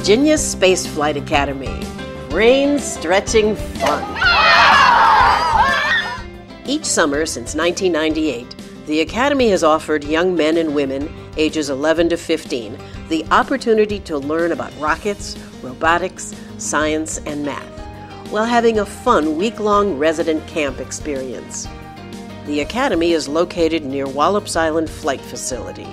Virginia Spaceflight Academy. Brain-stretching fun. Each summer since 1998, the Academy has offered young men and women ages 11 to 15 the opportunity to learn about rockets, robotics, science, and math, while having a fun week-long resident camp experience. The Academy is located near Wallops Island Flight Facility,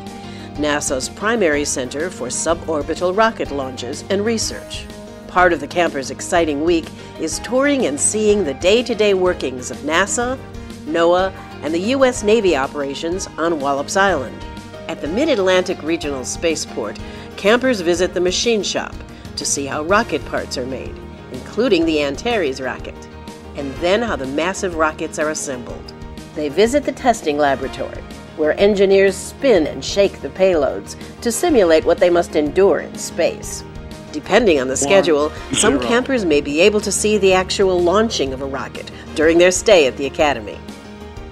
NASA's primary center for suborbital rocket launches and research. Part of the campers' exciting week is touring and seeing the day-to-day workings of NASA, NOAA, and the U.S. Navy operations on Wallops Island. At the Mid-Atlantic Regional Spaceport, campers visit the machine shop to see how rocket parts are made, including the Antares rocket, and then how the massive rockets are assembled. They visit the testing laboratory, where engineers spin and shake the payloads to simulate what they must endure in space. Depending on the schedule, some campers may be able to see the actual launching of a rocket during their stay at the Academy.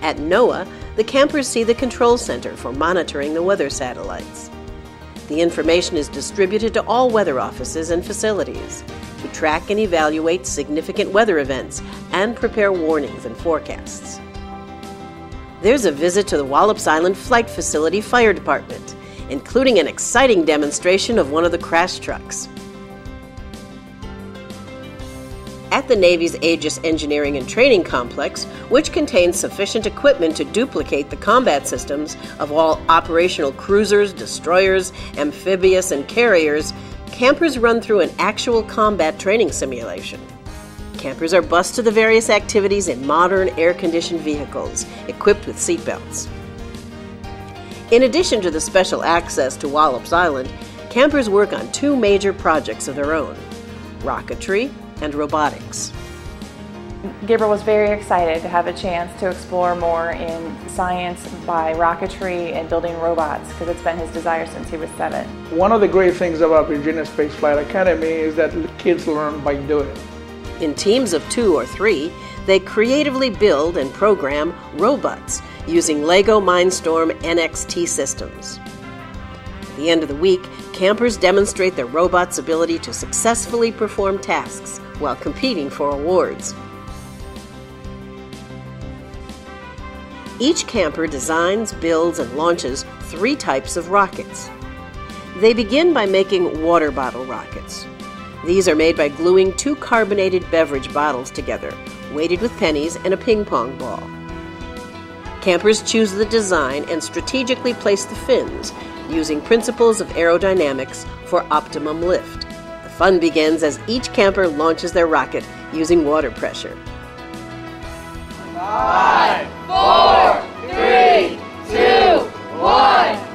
At NOAA, the campers see the control center for monitoring the weather satellites. The information is distributed to all weather offices and facilities to track and evaluate significant weather events and prepare warnings and forecasts. There's a visit to the Wallops Island Flight Facility Fire Department, including an exciting demonstration of one of the crash trucks. At the Navy's Aegis Engineering and Training Complex, which contains sufficient equipment to duplicate the combat systems of all operational cruisers, destroyers, amphibious, and carriers, campers run through an actual combat training simulation. Campers are bused to the various activities in modern air-conditioned vehicles, equipped with seatbelts. In addition to the special access to Wallops Island, campers work on two major projects of their own: rocketry and robotics. Gabriel was very excited to have a chance to explore more in science by rocketry and building robots, because it's been his desire since he was 7. One of the great things about Virginia Spaceflight Academy is that kids learn by doing. In teams of 2 or 3, they creatively build and program robots using LEGO Mindstorm NXT systems. At the end of the week, campers demonstrate their robots' ability to successfully perform tasks while competing for awards. Each camper designs, builds, and launches 3 types of rockets. They begin by making water bottle rockets. These are made by gluing 2 carbonated beverage bottles together, weighted with pennies and a ping pong ball. Campers choose the design and strategically place the fins, using principles of aerodynamics for optimum lift. The fun begins as each camper launches their rocket using water pressure. 5, 4, 3, 2, 1.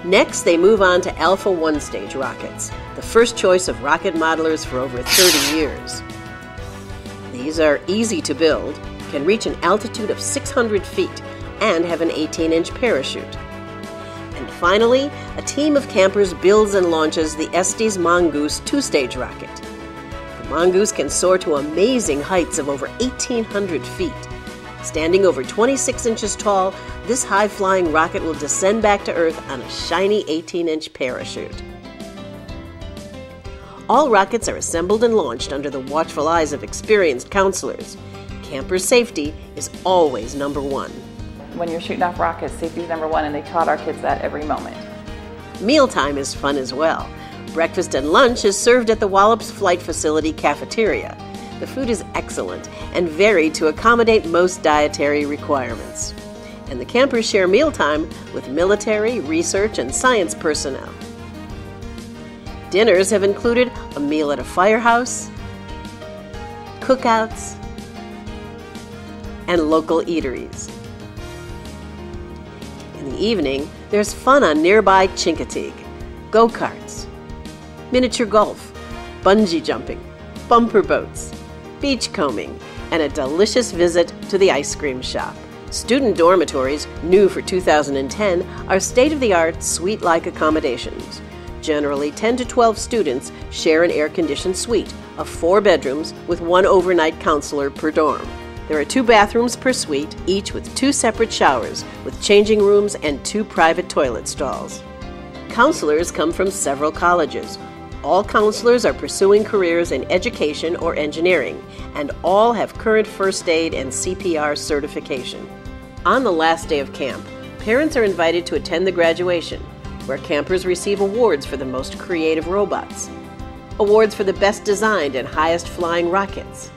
Next, they move on to Alpha 1-stage rockets, the first choice of rocket modelers for over 30 years. These are easy to build, can reach an altitude of 600 feet, and have an 18-inch parachute. And finally, a team of campers builds and launches the Estes Mongoose 2-stage rocket. The Mongoose can soar to amazing heights of over 1,800 feet. Standing over 26 inches tall, this high-flying rocket will descend back to Earth on a shiny 18-inch parachute. All rockets are assembled and launched under the watchful eyes of experienced counselors. Camper safety is always number 1. When you're shooting off rockets, safety is number 1, and they taught our kids that every moment. Mealtime is fun as well. Breakfast and lunch is served at the Wallops Flight Facility cafeteria. The food is excellent and varied to accommodate most dietary requirements. And the campers share mealtime with military, research, and science personnel. Dinners have included a meal at a firehouse, cookouts, and local eateries. In the evening, there's fun on nearby Chincoteague, go-karts, miniature golf, bungee jumping, bumper boats, beachcombing, and a delicious visit to the ice cream shop. Student dormitories, new for 2010, are state-of-the-art suite-like accommodations. Generally, 10 to 12 students share an air-conditioned suite of 4 bedrooms with 1 overnight counselor per dorm. There are 2 bathrooms per suite, each with 2 separate showers, with changing rooms and 2 private toilet stalls. Counselors come from several colleges. All counselors are pursuing careers in education or engineering, and all have current first aid and CPR certification. On the last day of camp, parents are invited to attend the graduation, where campers receive awards for the most creative robots, awards for the best designed and highest flying rockets,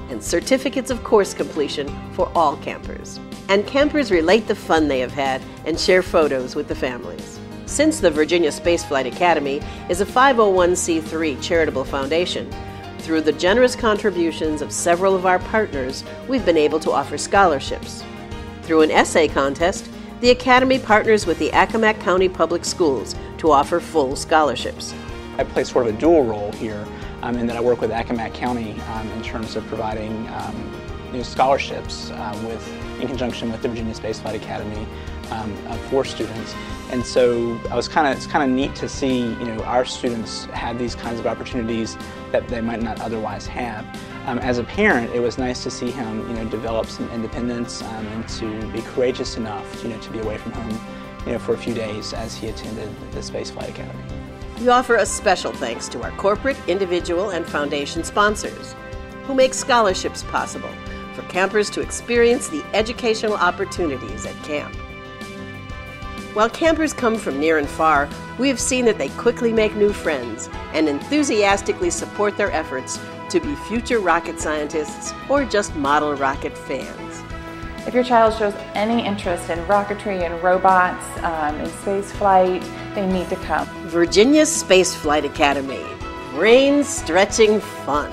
and certificates of course completion for all campers. And campers relate the fun they have had and share photos with the families. Since the Virginia Spaceflight Academy is a 501c3 charitable foundation, through the generous contributions of several of our partners, we've been able to offer scholarships. Through an essay contest, the Academy partners with the Accomack County Public Schools to offer full scholarships. I play sort of a dual role here in that I work with Accomack County in terms of providing scholarships in conjunction with the Virginia Spaceflight Academy for students. And so it's kind of neat to see our students have these kinds of opportunities that they might not otherwise have. As a parent, it was nice to see him develop some independence and to be courageous enough to be away from home for a few days as he attended the Spaceflight Academy. We offer a special thanks to our corporate, individual, and foundation sponsors who make scholarships possible for campers to experience the educational opportunities at camp. While campers come from near and far, we have seen that they quickly make new friends and enthusiastically support their efforts to be future rocket scientists or just model rocket fans. If your child shows any interest in rocketry and robots, in space flight, they need to come. Virginia Spaceflight Academy. Brain-stretching fun.